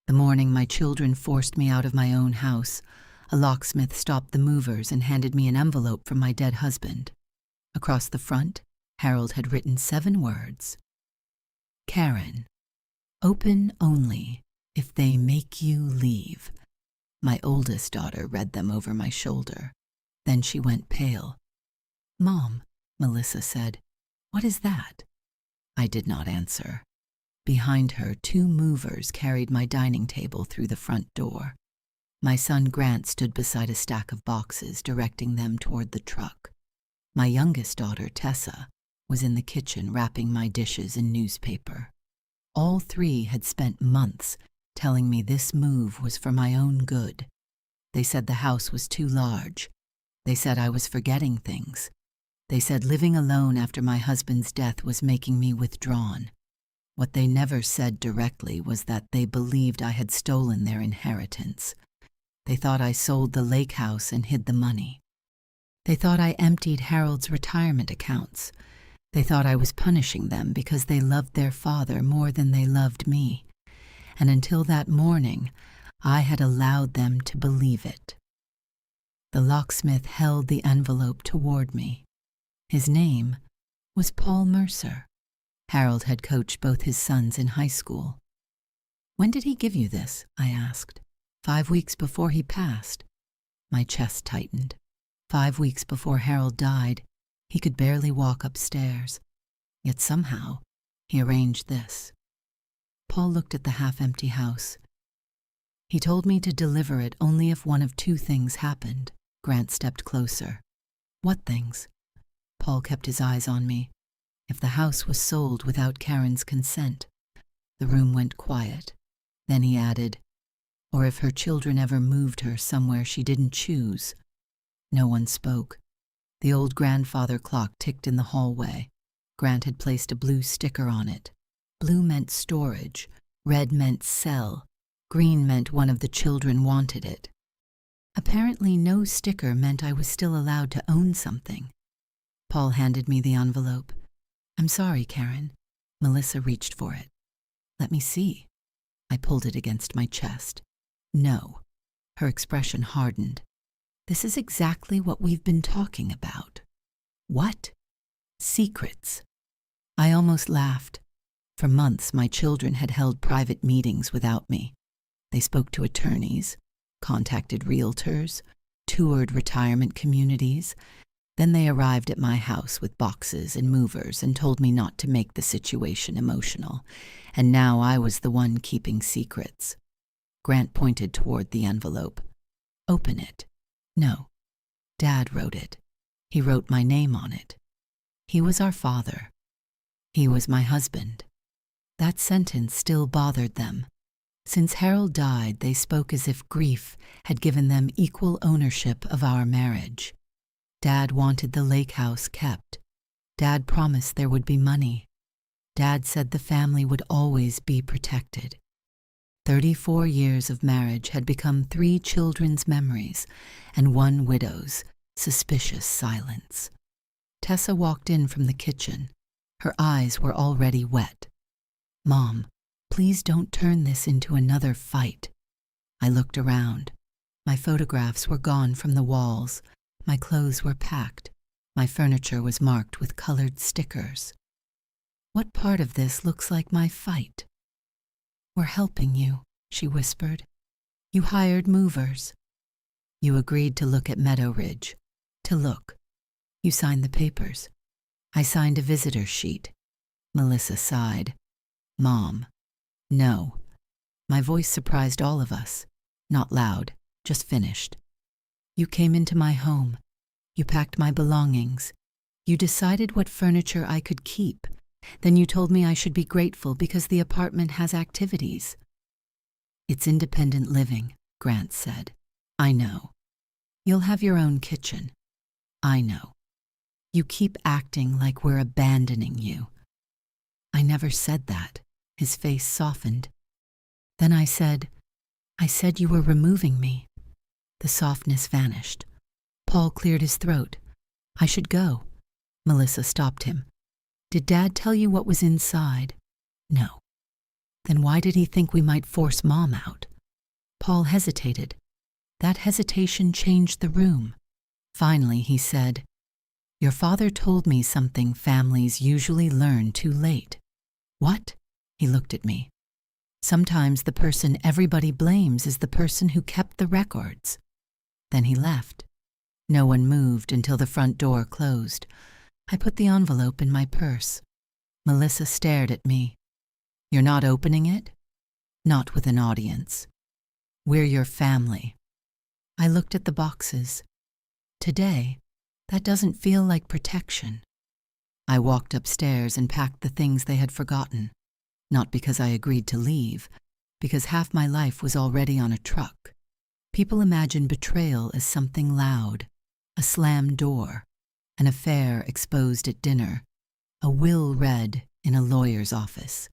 The morning my children forced me out of my own house, a locksmith stopped the movers and handed me an envelope from my dead husband. Across the front, Harold had written 7 words. Karen, open only if they make you leave. My oldest daughter read them over my shoulder. Then she went pale. Mom, Melissa said, what is that? I did not answer. Behind her, 2 movers carried my dining table through the front door. My son Grant stood beside a stack of boxes, directing them toward the truck. My youngest daughter, Tessa, was in the kitchen wrapping my dishes in newspaper. All 3 had spent months telling me this move was for my own good. They said the house was too large. They said I was forgetting things. They said living alone after my husband's death was making me withdrawn. What they never said directly was that they believed I had stolen their inheritance. They thought I sold the lake house and hid the money. They thought I emptied Harold's retirement accounts. They thought I was punishing them because they loved their father more than they loved me. And until that morning, I had allowed them to believe it. The locksmith held the envelope toward me. His name was Paul Mercer. Harold had coached both his sons in high school. When did he give you this? I asked. 5 weeks before he passed. My chest tightened. 5 weeks before Harold died, he could barely walk upstairs. Yet somehow, he arranged this. Paul looked at the half-empty house. He told me to deliver it only if one of 2 things happened. Grant stepped closer. What things? Paul kept his eyes on me. If the house was sold without Karen's consent. The room went quiet. Then he added, or if her children ever moved her somewhere she didn't choose. No one spoke. The old grandfather clock ticked in the hallway. Grant had placed a blue sticker on it. Blue meant storage. Red meant sell. Green meant one of the children wanted it. Apparently no sticker meant I was still allowed to own something. Paul handed me the envelope. I'm sorry, Karen. Melissa reached for it. Let me see. I pulled it against my chest. No. Her expression hardened. This is exactly what we've been talking about. What? Secrets. I almost laughed. For months, my children had held private meetings without me. They spoke to attorneys, contacted realtors, toured retirement communities. Then they arrived at my house with boxes and movers and told me not to make the situation emotional. And now I was the one keeping secrets. Grant pointed toward the envelope. Open it. No. Dad wrote it. He wrote my name on it. He was our father. He was my husband. That sentence still bothered them. Since Harold died, they spoke as if grief had given them equal ownership of our marriage. Dad wanted the lake house kept. Dad promised there would be money. Dad said the family would always be protected. 34 years of marriage had become 3 children's memories and 1 widow's suspicious silence. Tessa walked in from the kitchen. Her eyes were already wet. Mom, please don't turn this into another fight. I looked around. My photographs were gone from the walls. My clothes were packed. My furniture was marked with colored stickers. What part of this looks like my fight? We're helping you, she whispered. You hired movers. You agreed to look at Meadow Ridge. To look. You signed the papers. I signed a visitor sheet. Melissa sighed. Mom. No. My voice surprised all of us. Not loud, just finished. You came into my home. You packed my belongings. You decided what furniture I could keep. Then you told me I should be grateful because the apartment has activities. It's independent living, Grant said. I know. You'll have your own kitchen. I know. You keep acting like we're abandoning you. I never said that. His face softened. Then I said you were removing me. The softness vanished. Paul cleared his throat. I should go. Melissa stopped him. Did Dad tell you what was inside? No. Then why did he think we might force Mom out? Paul hesitated. That hesitation changed the room. Finally, he said, "Your father told me something families usually learn too late." "What?" He looked at me. "Sometimes the person everybody blames is the person who kept the records." Then he left. No one moved until the front door closed. I put the envelope in my purse. Melissa stared at me. "You're not opening it?" "Not with an audience. We're your family." I looked at the boxes. Today, that doesn't feel like protection. I walked upstairs and packed the things they had forgotten. Not because I agreed to leave, because half my life was already on a truck. People imagine betrayal as something loud, a slammed door, an affair exposed at dinner, a will read in a lawyer's office.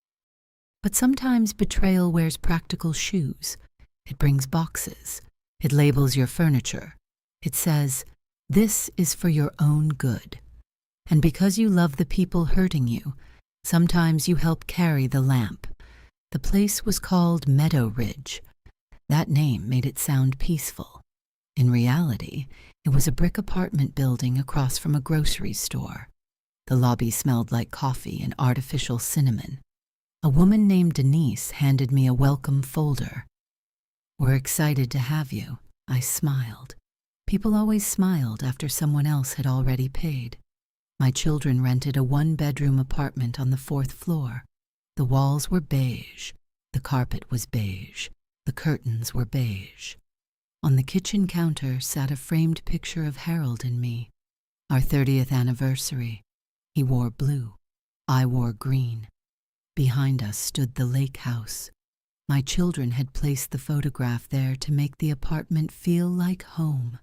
But sometimes betrayal wears practical shoes. It brings boxes. It labels your furniture. It says, "This is for your own good." And because you love the people hurting you, sometimes you help carry the lamp. The place was called Meadow Ridge. That name made it sound peaceful. In reality, it was a brick apartment building across from a grocery store. The lobby smelled like coffee and artificial cinnamon. A woman named Denise handed me a welcome folder. "We're excited to have you," I smiled. People always smiled after someone else had already paid. My children rented a one-bedroom apartment on the 4th floor. The walls were beige. The carpet was beige. The curtains were beige. On the kitchen counter sat a framed picture of Harold and me. Our 30th anniversary. He wore blue. I wore green. Behind us stood the lake house. My children had placed the photograph there to make the apartment feel like home.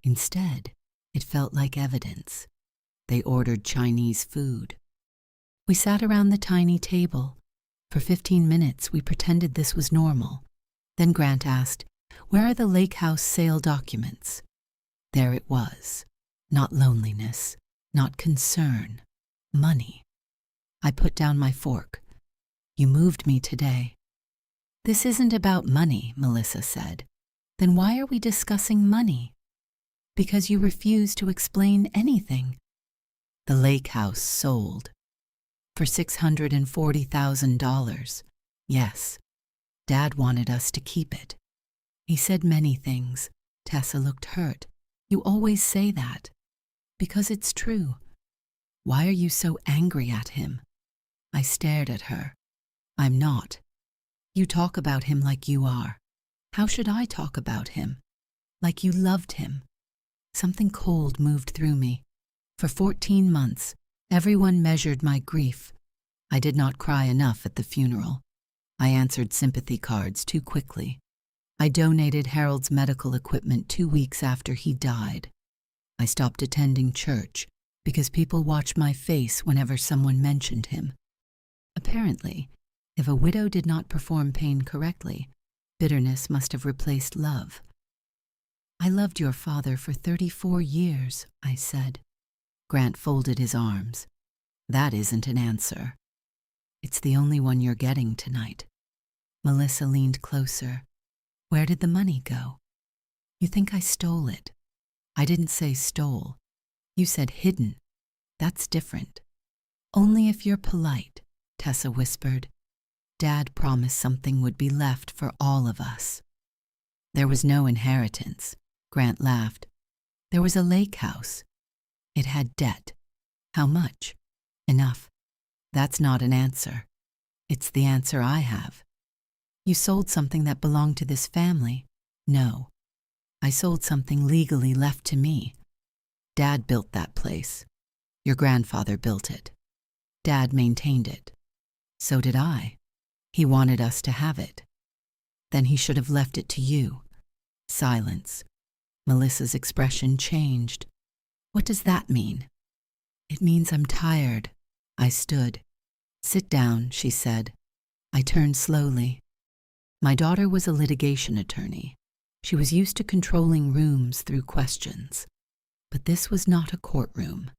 Instead, it felt like evidence. They ordered Chinese food. We sat around the tiny table. For 15 minutes, we pretended this was normal. Then Grant asked, "Where are the lake house sale documents?" There it was. Not loneliness, not concern, money. I put down my fork. "You moved me today." "This isn't about money," Melissa said. "Then why are we discussing money?" "Because you refuse to explain anything." The lake house sold. For $640,000. Yes. Dad wanted us to keep it. He said many things. Tessa looked hurt. "You always say that." "Because it's true." "Why are you so angry at him?" I stared at her. "I'm not. You talk about him like you are. How should I talk about him? Like you loved him." Something cold moved through me. For 14 months, everyone measured my grief. I did not cry enough at the funeral. I answered sympathy cards too quickly. I donated Harold's medical equipment 2 weeks after he died. I stopped attending church because people watched my face whenever someone mentioned him. Apparently, if a widow did not perform pain correctly, bitterness must have replaced love. "I loved your father for 34 years, I said. Grant folded his arms. "That isn't an answer." "It's the only one you're getting tonight." Melissa leaned closer. "Where did the money go?" "You think I stole it." "I didn't say stole. You said hidden. That's different." "Only if you're polite," Tessa whispered. "Dad promised something would be left for all of us." "There was no inheritance," Grant laughed. "There was a lake house. It had debt. How much?" "Enough." "That's not an answer. It's the answer I have." "You sold something that belonged to this family." "No. I sold something legally left to me. Dad built that place. Your grandfather built it. Dad maintained it. So did I. He wanted us to have it. Then he should have left it to you." Silence. Melissa's expression changed. "What does that mean?" "It means I'm tired." I stood. "Sit down," she said. I turned slowly. My daughter was a litigation attorney. She was used to controlling rooms through questions. But this was not a courtroom.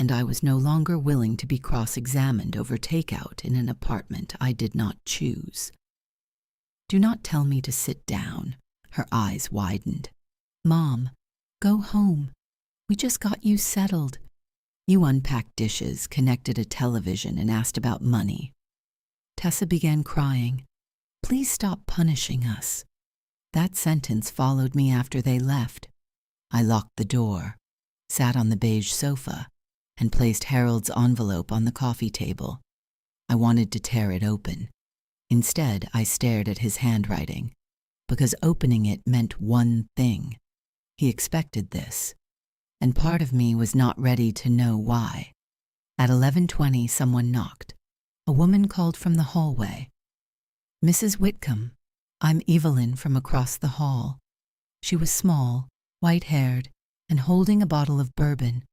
and I was no longer willing to be cross-examined over takeout in an apartment I did not choose. "Do not tell me to sit down." Her eyes widened. "Mom, go home. We just got you settled. You unpacked dishes, connected a television, and asked about money." Tessa began crying. "Please stop punishing us." That sentence followed me after they left. I locked the door, sat on the beige sofa, and placed Harold's envelope on the coffee table. I wanted to tear it open. Instead, I stared at his handwriting, because opening it meant one thing. He expected this, and part of me was not ready to know why. At 11:20, someone knocked. A woman called from the hallway. "Mrs. Whitcomb, I'm Evelyn from across the hall." She was small, white-haired, and holding a bottle of bourbon.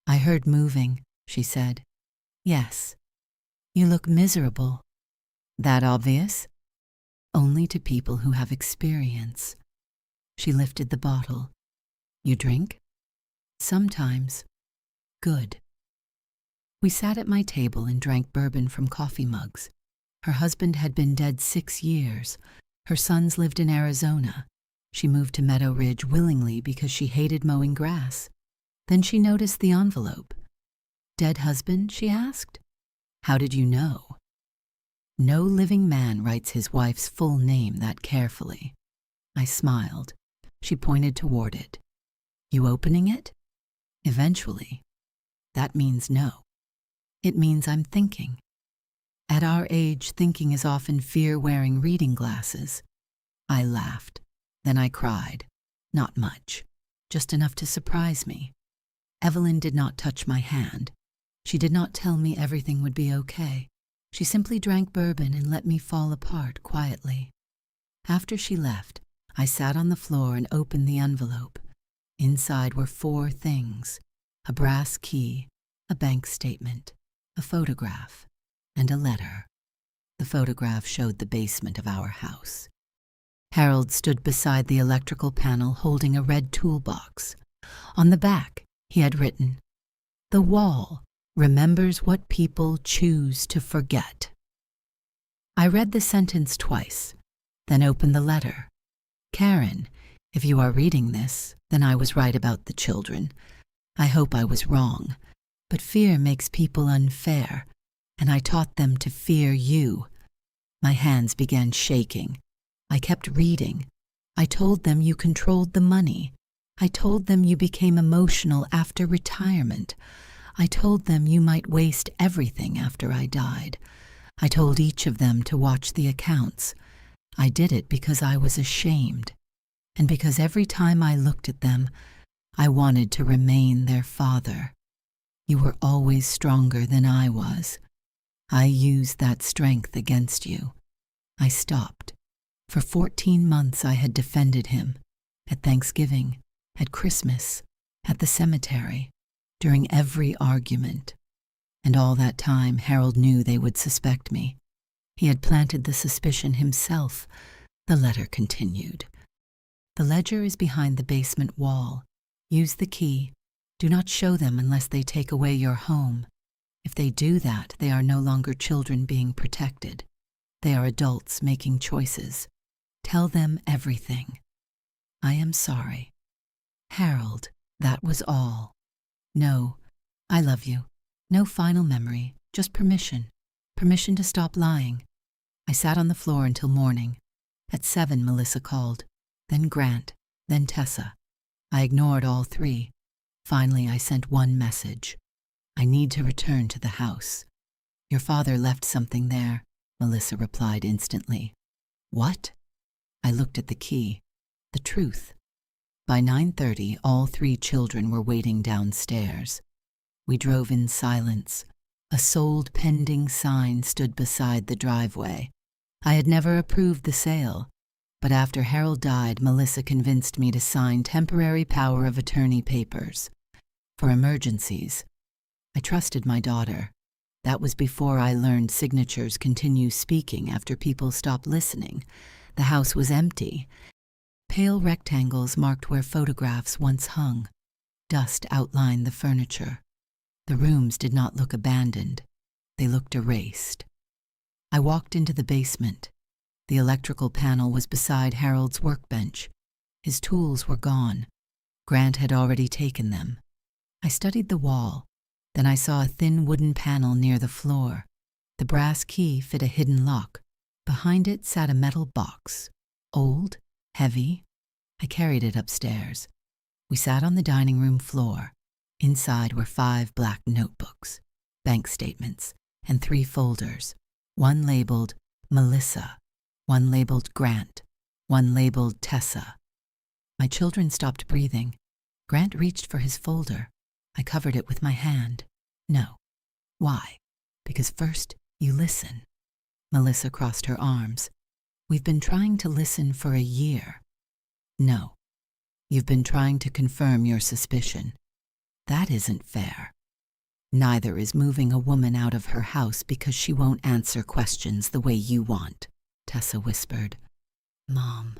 "I heard moving," she said. "Yes." "You look miserable." "That obvious?" "Only to people who have experience." She lifted the bottle. "You drink?" "Sometimes." "Good." We sat at my table and drank bourbon from coffee mugs. Her husband had been dead 6 years. Her sons lived in Arizona. She moved to Meadow Ridge willingly because she hated mowing grass. Then she noticed the envelope. "Dead husband?" she asked. "How did you know?" No living man writes his wife's full name that carefully. I smiled. She pointed toward it. "You opening it?" "Eventually." "That means no." "It means I'm thinking." At our age, thinking is often fear wearing reading glasses. I laughed. Then I cried. Not much, just enough to surprise me. Evelyn did not touch my hand. She did not tell me everything would be okay. She simply drank bourbon and let me fall apart quietly. After she left, I sat on the floor and opened the envelope. Inside were 4 things: a brass key, a bank statement, a photograph, and a letter. The photograph showed the basement of our house. Harold stood beside the electrical panel holding a red toolbox. On the back, he had written, "The wall remembers what people choose to forget." I read the sentence twice, then opened the letter. "Karen, if you are reading this, then I was right about the children. I hope I was wrong, but fear makes people unfair, and I taught them to fear you." My hands began shaking. I kept reading. "I told them you controlled the money. I told them you became emotional after retirement. I told them you might waste everything after I died. I told each of them to watch the accounts. I did it because I was ashamed, and because every time I looked at them, I wanted to remain their father. You were always stronger than I was. I used that strength against you." I stopped. For 14 months I had defended him, at Thanksgiving, at Christmas, at the cemetery, during every argument. And all that time Harold knew they would suspect me. He had planted the suspicion himself. The letter continued. "The ledger is behind the basement wall. Use the key. Do not show them unless they take away your home. If they do that, they are no longer children being protected. They are adults making choices. Tell them everything. I am sorry. Harold." That was all. No, I love you. No final memory, just permission. Permission to stop lying. I sat on the floor until morning. At 7, Melissa called. Then Grant. Then Tessa. I ignored all 3. Finally, I sent one message. "I need to return to the house." "Your father left something there," Melissa replied instantly. "What?" I looked at the key. The truth. By 9:30, all 3 children were waiting downstairs. We drove in silence. A sold pending sign stood beside the driveway. I had never approved the sale, but after Harold died, Melissa convinced me to sign temporary power of attorney papers. For emergencies. I trusted my daughter. That was before I learned signatures continue speaking after people stop listening. The house was empty. Pale rectangles marked where photographs once hung. Dust outlined the furniture. The rooms did not look abandoned. They looked erased. I walked into the basement. The electrical panel was beside Harold's workbench. His tools were gone. Grant had already taken them. I studied the wall. Then I saw a thin wooden panel near the floor. The brass key fit a hidden lock. Behind it sat a metal box. Old, heavy. I carried it upstairs. We sat on the dining room floor. Inside were 5 black notebooks, bank statements, and 3 folders. One labeled Melissa, one labeled Grant, one labeled Tessa. My children stopped breathing. Grant reached for his folder. I covered it with my hand. No. Why? Because first you listen. Melissa crossed her arms. We've been trying to listen for a year. No. You've been trying to confirm your suspicion. That isn't fair. Neither is moving a woman out of her house because she won't answer questions the way you want, Tessa whispered. Mom.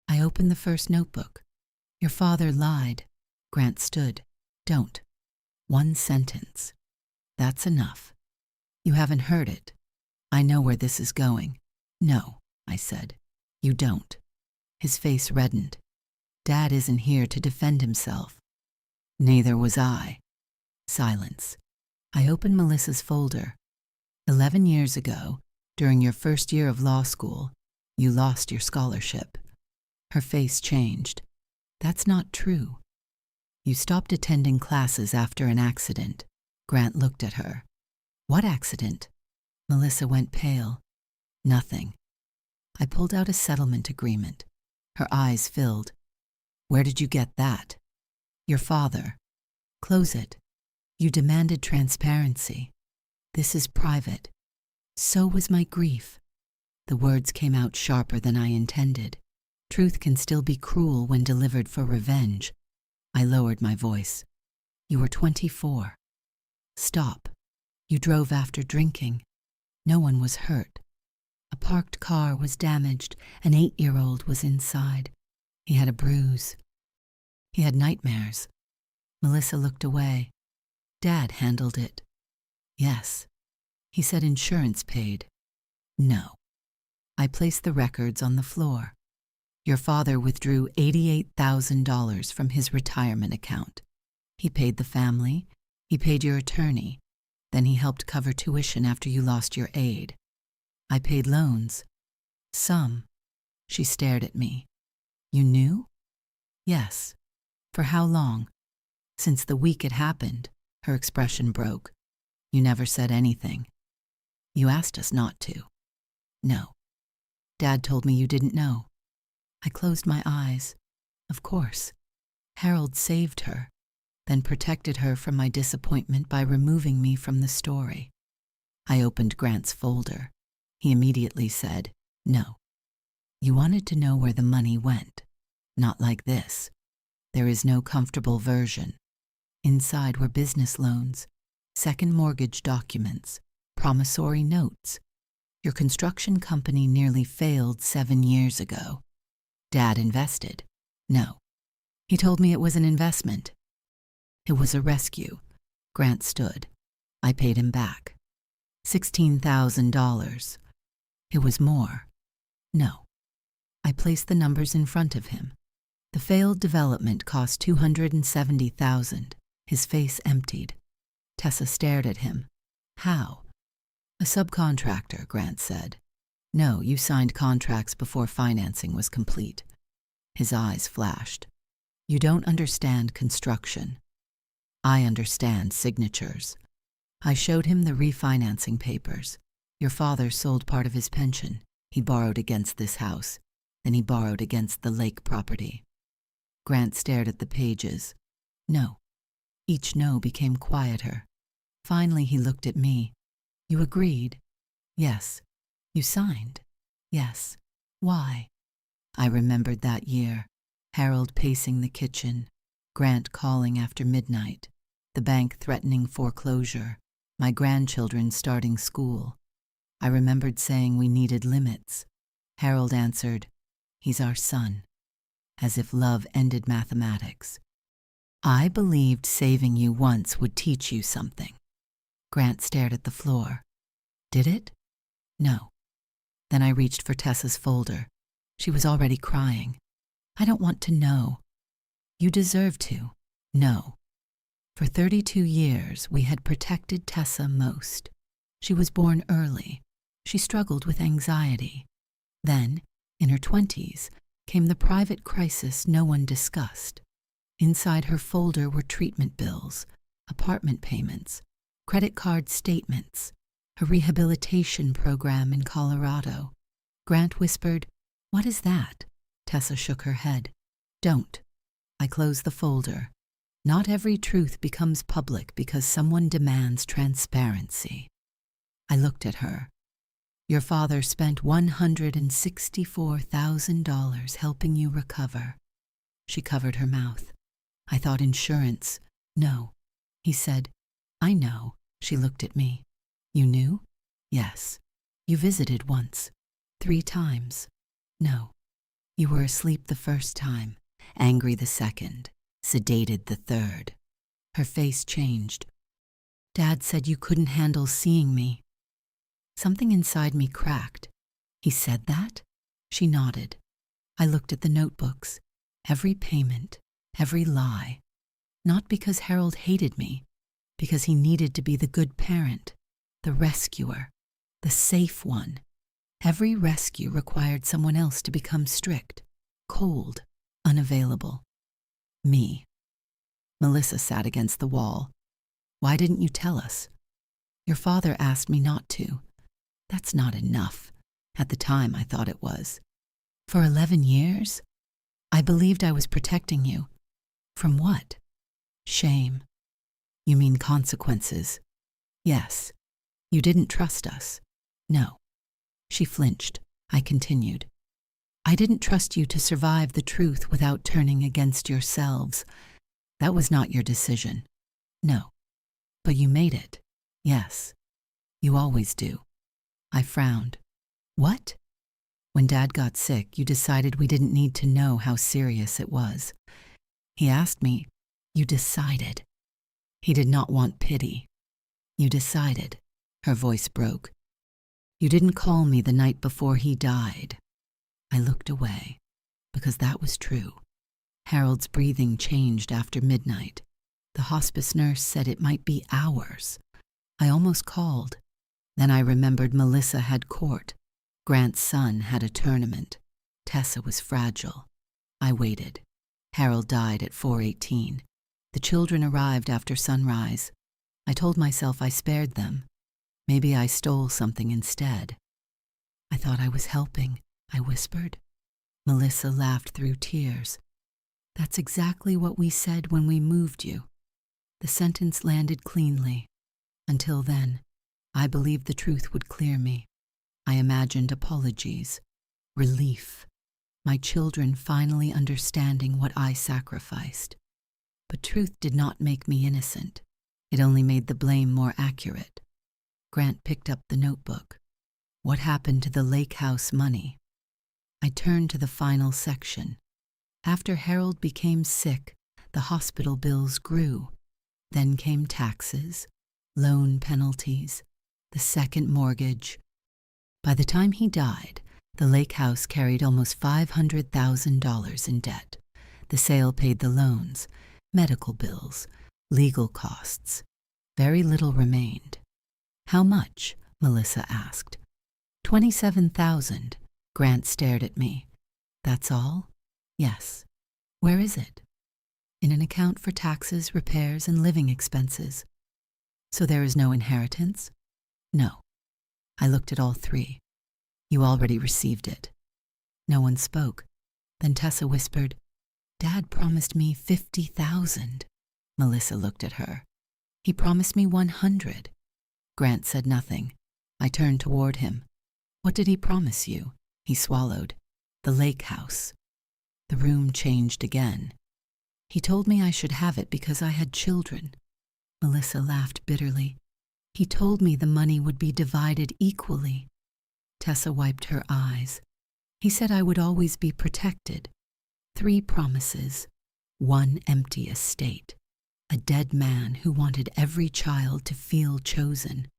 I opened the first notebook. Your father lied. Grant stood. Don't. 1 sentence. That's enough. You haven't heard it. I know where this is going. No, I said. You don't. His face reddened. Dad isn't here to defend himself. Neither was I. Silence. I opened Melissa's folder. 11 years ago, during your first year of law school, you lost your scholarship. Her face changed. That's not true. You stopped attending classes after an accident. Grant looked at her. What accident? Melissa went pale. Nothing. I pulled out a settlement agreement. Her eyes filled. Where did you get that? Your father. Close it. You demanded transparency. This is private. So was my grief. The words came out sharper than I intended. Truth can still be cruel when delivered for revenge. I lowered my voice. You were 24. Stop. You drove after drinking. No one was hurt. A parked car was damaged. An 8-year-old was inside. He had a bruise. He had nightmares. Melissa looked away. Dad handled it. Yes. He said insurance paid. No. I placed the records on the floor. Your father withdrew $88,000 from his retirement account. He paid the family. He paid your attorney. Then he helped cover tuition after you lost your aid. I paid loans. Some. She stared at me. You knew? Yes. For how long? Since the week it happened. Her expression broke. You never said anything. You asked us not to. No. Dad told me you didn't know. I closed my eyes. Of course. Harold saved her, then protected her from my disappointment by removing me from the story. I opened Grant's folder. He immediately said, no. You wanted to know where the money went. Not like this. There is no comfortable version. Inside were business loans, second mortgage documents, promissory notes. Your construction company nearly failed 7 years ago. Dad invested. No. He told me it was an investment. It was a rescue. Grant stood. I paid him back. $16,000. It was more. No. I placed the numbers in front of him. The failed development cost $270,000. His face emptied. Tessa stared at him. How? A subcontractor, Grant said. No, you signed contracts before financing was complete. His eyes flashed. You don't understand construction. I understand signatures. I showed him the refinancing papers. Your father sold part of his pension. He borrowed against this house. Then he borrowed against the lake property. Grant stared at the pages. No. Each no became quieter. Finally he looked at me. You agreed? Yes. You signed? Yes. Why? I remembered that year. Harold pacing the kitchen. Grant calling after midnight. The bank threatening foreclosure. My grandchildren starting school. I remembered saying we needed limits. Harold answered, he's our son. As if love ended mathematics. I believed saving you once would teach you something. Grant stared at the floor. Did it? No. Then I reached for Tessa's folder. She was already crying. I don't want to know. You deserve to. No. For 32 years, we had protected Tessa most. She was born early. She struggled with anxiety. Then, in her 20s, came the private crisis no one discussed. Inside her folder were treatment bills, apartment payments, credit card statements, her rehabilitation program in Colorado. Grant whispered, "What is that?" Tessa shook her head. "Don't." I closed the folder. Not every truth becomes public because someone demands transparency. I looked at her. Your father spent $164,000 helping you recover. She covered her mouth. I thought insurance. No. He said, I know. She looked at me. You knew? Yes. You visited once. 3 times. No. You were asleep the first time, angry the second, sedated the third. Her face changed. Dad said you couldn't handle seeing me. Something inside me cracked. He said that? She nodded. I looked at the notebooks. Every payment, every lie. Not because Harold hated me, because he needed to be the good parent, the rescuer, the safe one. Every rescue required someone else to become strict, cold, unavailable. Me. Melissa sat against the wall. Why didn't you tell us? Your father asked me not to. That's not enough. At the time, I thought it was. For 11 years? I believed I was protecting you. From what? Shame. You mean consequences? Yes. You didn't trust us. No. She flinched. I continued. I didn't trust you to survive the truth without turning against yourselves. That was not your decision. No. But you made it. Yes. You always do. I frowned. What? When Dad got sick, you decided we didn't need to know how serious it was. He asked me, you decided. He did not want pity. You decided. Her voice broke. You didn't call me the night before he died. I looked away, because that was true. Harold's breathing changed after midnight. The hospice nurse said it might be hours. I almost called. Then I remembered Melissa had court. Grant's son had a tournament. Tessa was fragile. I waited. Harold died at 4:18. The children arrived after sunrise. I told myself I spared them. Maybe I stole something instead. I thought I was helping, I whispered. Melissa laughed through tears. That's exactly what we said when we moved you. The sentence landed cleanly. Until then, I believed the truth would clear me. I imagined apologies, relief, my children finally understanding what I sacrificed. But truth did not make me innocent. It only made the blame more accurate. Grant picked up the notebook. What happened to the lake house money? I turned to the final section. After Harold became sick, the hospital bills grew. Then came taxes, loan penalties, the second mortgage. By the time he died, the lake house carried almost $500,000 in debt. The sale paid the loans, medical bills, legal costs. Very little remained. How much? Melissa asked. $27,000. Grant stared at me. That's all? Yes. Where is it? In an account for taxes, repairs, and living expenses. So there is no inheritance? No. I looked at all 3. You already received it. No one spoke. Then Tessa whispered, Dad promised me $50,000. Melissa looked at her. He promised me 100. Grant said nothing. I turned toward him. What did he promise you? He swallowed. The lake house. The room changed again. He told me I should have it because I had children. Melissa laughed bitterly. He told me the money would be divided equally. Tessa wiped her eyes. He said I would always be protected. 3 promises. One empty estate. A dead man who wanted every child to feel chosen.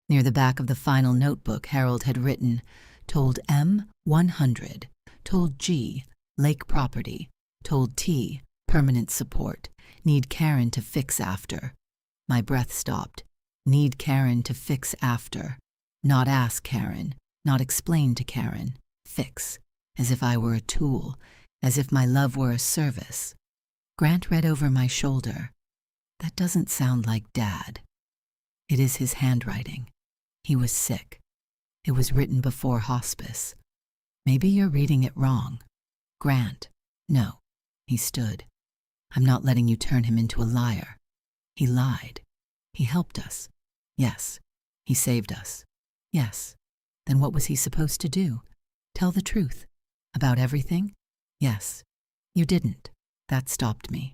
Near the back of the final notebook, Harold had written, "Told M, 100. Told G, lake property. Told T, permanent support. Need Karen to fix after." My breath stopped. Need Karen to fix after. Not ask Karen. Not explain to Karen. Fix. As if I were a tool. As if my love were a service. Grant read over my shoulder. "That doesn't sound like Dad." "It is his handwriting. He was sick. It was written before hospice. Maybe you're reading it wrong." "Grant." "No." He stood. "I'm not letting you turn him into a liar. He lied. He helped us. Yes. He saved us. Yes. Then what was he supposed to do? Tell the truth? About everything? Yes. You didn't. That stopped me.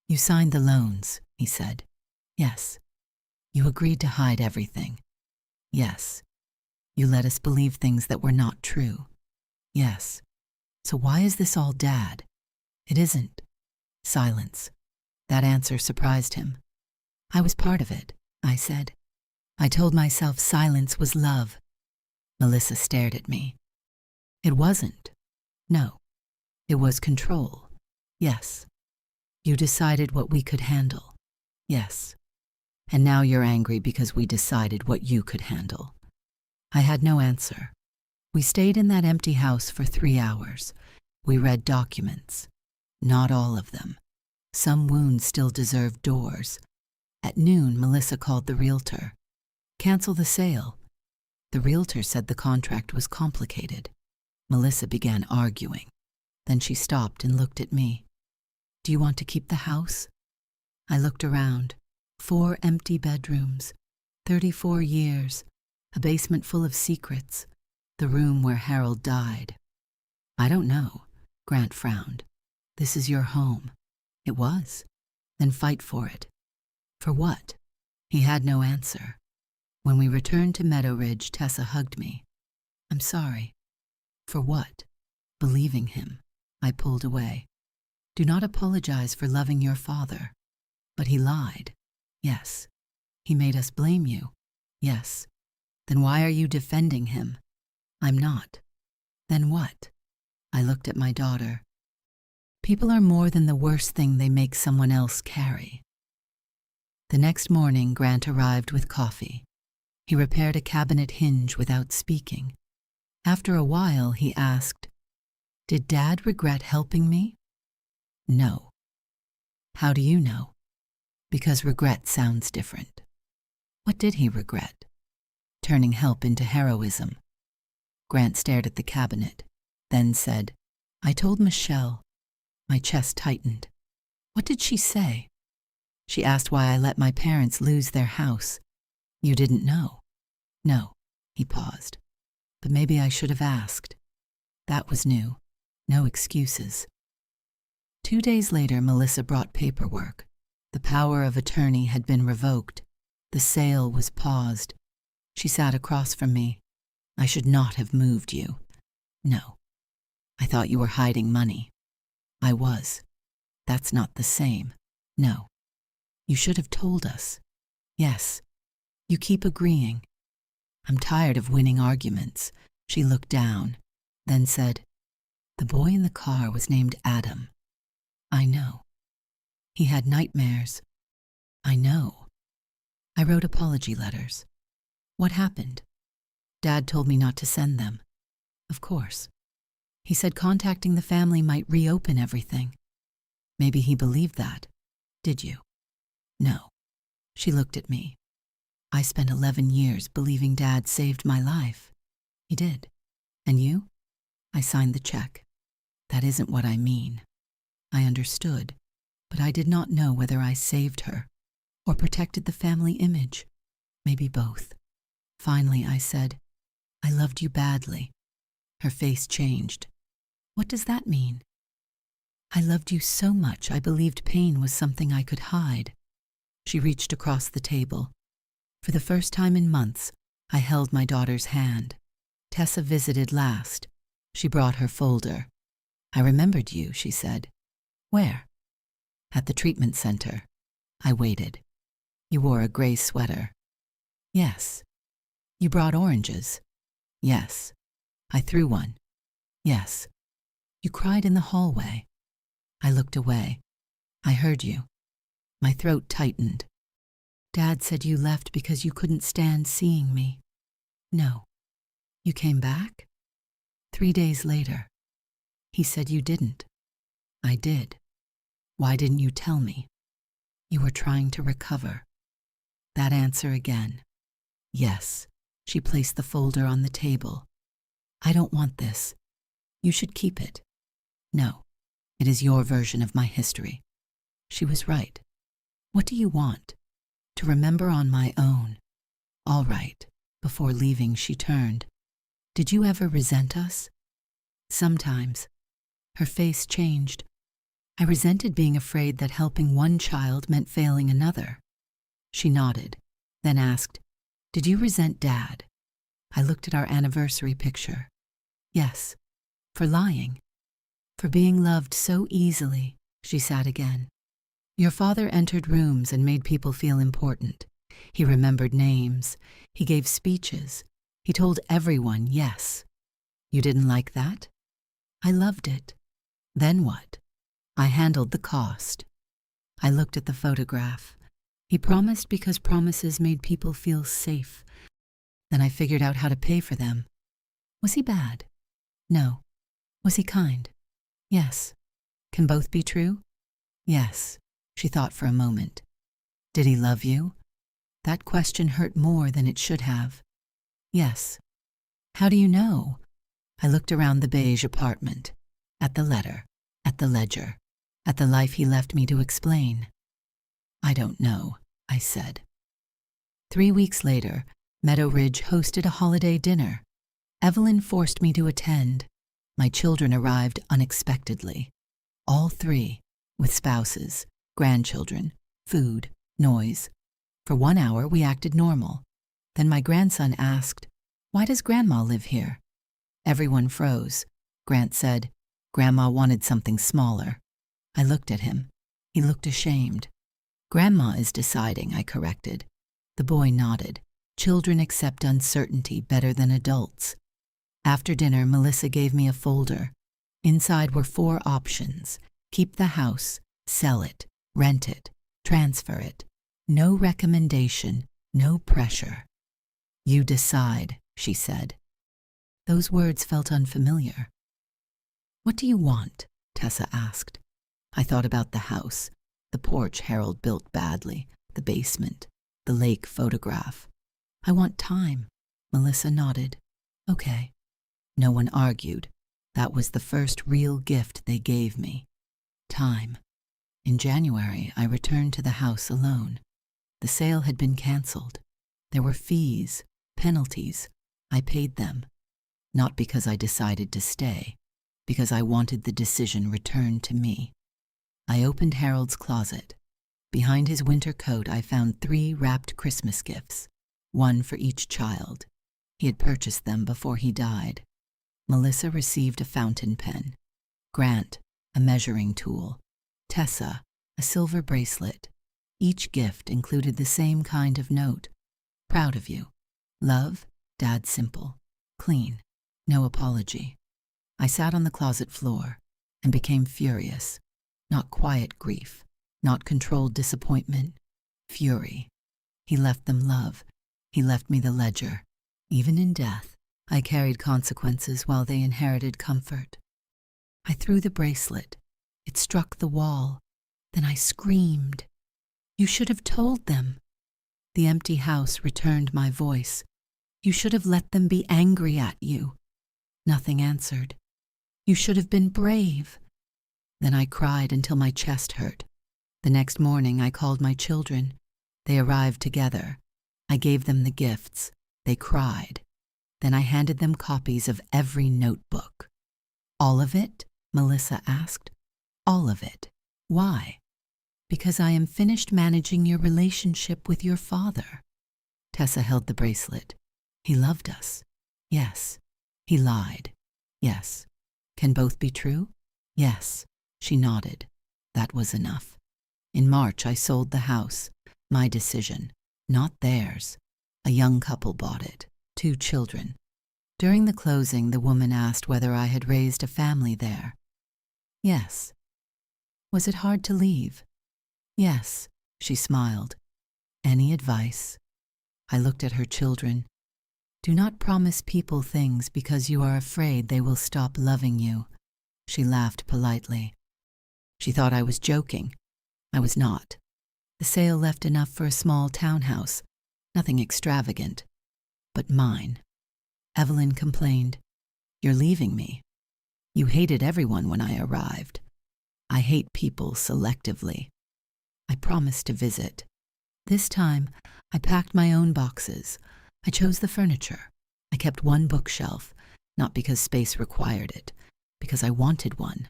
You signed the loans," he said. "Yes." "You agreed to hide everything." "Yes." "You let us believe things that were not true." "Yes." "So why is this all Dad?" "It isn't." Silence. That answer surprised him. "I was part of it," I said. "I told myself silence was love." Melissa stared at me. "It wasn't." "No. It was control." "Yes." "You decided what we could handle." "Yes." "And now you're angry because we decided what you could handle." I had no answer. We stayed in that empty house for 3 hours. We read documents. Not all of them. Some wounds still deserved doors. At noon, Melissa called the realtor. "Cancel the sale." The realtor said the contract was complicated. Melissa began arguing. Then she stopped and looked at me. "Do you want to keep the house?" I looked around. 4 empty bedrooms. 34 years. A basement full of secrets. The room where Harold died. "I don't know." Grant frowned. "This is your home." It was. "Then fight for it." "For what?" He had no answer. When we returned to Meadow Ridge, Tessa hugged me. "I'm sorry." "For what?" "Believing him." I pulled away. "Do not apologize for loving your father." "But he lied." "Yes." "He made us blame you." "Yes." "Then why are you defending him?" "I'm not." "Then what?" I looked at my daughter. People are more than the worst thing they make someone else carry. The next morning, Grant arrived with coffee. He repaired a cabinet hinge without speaking. After a while, he asked, "Did Dad regret helping me?" "No." "How do you know?" "Because regret sounds different." "What did he regret?" "Turning help into heroism." Grant stared at the cabinet, then said, "I told Michelle." My chest tightened. "What did she say?" "She asked why I let my parents lose their house." "You didn't know?" "No." He paused. "But maybe I should have asked." That was new. No excuses. 2 days later, Melissa brought paperwork. The power of attorney had been revoked. The sale was paused. She sat across from me. "I should not have moved you." "No." "I thought you were hiding money." "I was." "That's not the same." "No." "You should have told us." "Yes." "You keep agreeing." "I'm tired of winning arguments." She looked down, then said, "The boy in the car was named Adam." "I know." "He had nightmares." "I know." I wrote apology letters. "What happened?" "Dad told me not to send them." "Of course." "He said contacting the family might reopen everything." "Maybe he believed that." "Did you?" "No." She looked at me. "I spent 11 years believing Dad saved my life." "He did." "And you?" I signed the check. "That isn't what I mean." I understood, but I did not know whether I saved her or protected the family image. Maybe both. Finally, I said, "I loved you badly." Her face changed. "What does that mean?" "I loved you so much I believed pain was something I could hide." She reached across the table. For the first time in months, I held my daughter's hand. Tessa visited last. She brought her folder. "I remembered you," she said. "Where?" At the treatment center. I waited. You wore a gray sweater. Yes. You brought oranges. Yes. I threw one. Yes. You cried in the hallway. I looked away. I heard you. My throat tightened. Dad said you left because you couldn't stand seeing me. No. You came back? 3 days later. He said you didn't. I did. Why didn't you tell me? You were trying to recover. That answer again. Yes. She placed the folder on the table. I don't want this. You should keep it. No. It is your version of my history. She was right. What do you want? To remember on my own. All right. Before leaving, she turned. Did you ever resent us? Sometimes. Her face changed. I resented being afraid that helping one child meant failing another. She nodded, then asked, Did you resent Dad? I looked at our anniversary picture. Yes. For lying. For being loved so easily, she sat again. Your father entered rooms and made people feel important. He remembered names. He gave speeches. He told everyone yes. You didn't like that? I loved it. Then what? I handled the cost. I looked at the photograph. He promised because promises made people feel safe. Then I figured out how to pay for them. Was he bad? No. Was he kind? Yes. Can both be true? Yes. She thought for a moment. Did he love you? That question hurt more than it should have. Yes. How do you know? I looked around the beige apartment, at the letter, at the ledger, at the life he left me to explain. I don't know, I said. 3 weeks later, Meadow Ridge hosted a holiday dinner. Evelyn forced me to attend. My children arrived unexpectedly. All 3, with spouses, grandchildren, food, noise. For 1 hour, we acted normal. Then my grandson asked, Why does Grandma live here? Everyone froze. Grant said, Grandma wanted something smaller. I looked at him. He looked ashamed. Grandma is deciding, I corrected. The boy nodded. Children accept uncertainty better than adults. After dinner, Melissa gave me a folder. Inside were 4 options. Keep the house, sell it, rent it, transfer it. No recommendation, no pressure. You decide, she said. Those words felt unfamiliar. What do you want? Tessa asked. I thought about the house, the porch Harold built badly, the basement, the lake photograph. I want time. Melissa nodded. Okay. No one argued. That was the first real gift they gave me. Time. In January, I returned to the house alone. The sale had been canceled. There were fees, penalties. I paid them. Not because I decided to stay, because I wanted the decision returned to me. I opened Harold's closet. Behind his winter coat, I found 3 wrapped Christmas gifts, 1 for each child. He had purchased them before he died. Melissa received a fountain pen. Grant, a measuring tool. Tessa, a silver bracelet. Each gift included the same kind of note. Proud of you. Love, Dad simple. Clean. No apology. I sat on the closet floor and became furious. Not quiet grief. Not controlled disappointment. Fury. He left them love. He left me the ledger. Even in death, I carried consequences while they inherited comfort. I threw the bracelet. It struck the wall. Then I screamed. You should have told them. The empty house returned my voice. You should have let them be angry at you. Nothing answered. You should have been brave. Then I cried until my chest hurt. The next morning I called my children. They arrived together. I gave them the gifts. They cried. Then I handed them copies of every notebook. All of it? Melissa asked. All of it. Why? Because I am finished managing your relationship with your father. Tessa held the bracelet. He loved us. Yes. He lied. Yes. Can both be true? Yes. She nodded. That was enough. In March, I sold the house. My decision, not theirs. A young couple bought it, 2 children. During the closing, the woman asked whether I had raised a family there. Yes. Was it hard to leave? Yes, she smiled. Any advice? I looked at her children. Do not promise people things because you are afraid they will stop loving you. She laughed politely. She thought I was joking. I was not. The sale left enough for a small townhouse, nothing extravagant, but mine. Evelyn complained, "You're leaving me. You hated everyone when I arrived. I hate people selectively." I promised to visit. This time, I packed my own boxes. I chose the furniture. I kept one bookshelf, not because space required it, because I wanted one.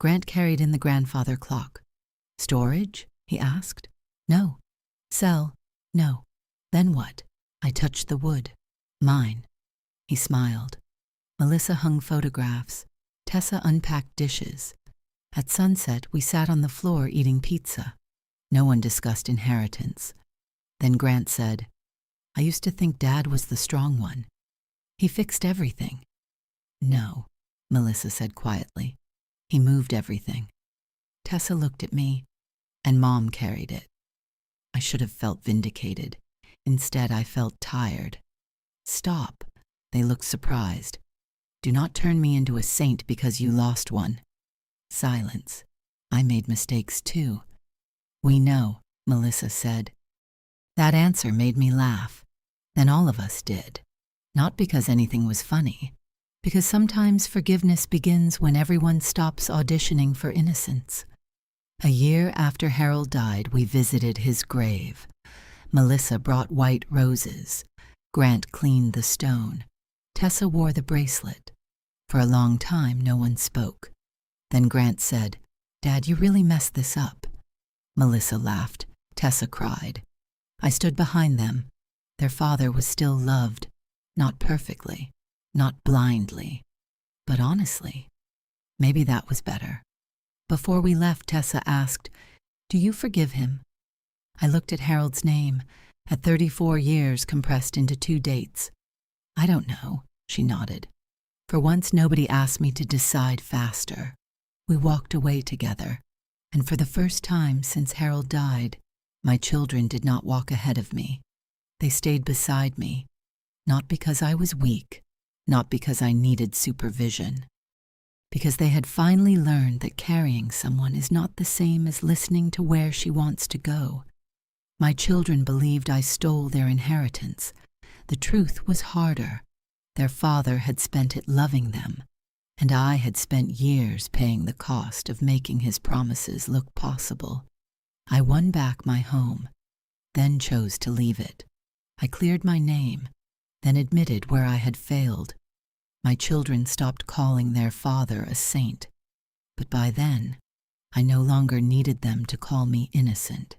Grant carried in the grandfather clock. Storage? He asked. No. Sell? No. Then what? I touched the wood. Mine. He smiled. Melissa hung photographs. Tessa unpacked dishes. At sunset, we sat on the floor eating pizza. No one discussed inheritance. Then Grant said, "I used to think Dad was the strong one. He fixed everything." "No," Melissa said quietly. "He moved everything." Tessa looked at me, and Mom carried it. I should have felt vindicated. Instead, I felt tired. "Stop." They looked surprised. "Do not turn me into a saint because you lost one." Silence. I made mistakes too. "We know," Melissa said. That answer made me laugh. Then all of us did. Not because anything was funny, because sometimes forgiveness begins when everyone stops auditioning for innocence. A year after Harold died, we visited his grave. Melissa brought white roses. Grant cleaned the stone. Tessa wore the bracelet. For a long time, no one spoke. Then Grant said, "Dad, you really messed this up." Melissa laughed. Tessa cried. I stood behind them. Their father was still loved, not perfectly, not blindly, but honestly. Maybe that was better. Before we left, Tessa asked, "Do you forgive him?" I looked at Harold's name, at 34 years compressed into 2 dates. "I don't know," she nodded. For once, nobody asked me to decide faster. We walked away together, and for the first time since Harold died, my children did not walk ahead of me. They stayed beside me, not because I was weak, not because I needed supervision, because they had finally learned that carrying someone is not the same as listening to where she wants to go. My children believed I stole their inheritance. The truth was harder. Their father had spent it loving them, and I had spent years paying the cost of making his promises look possible. I won back my home, then chose to leave it. I cleared my name, then admitted where I had failed. My children stopped calling their father a saint, but by then, I no longer needed them to call me innocent.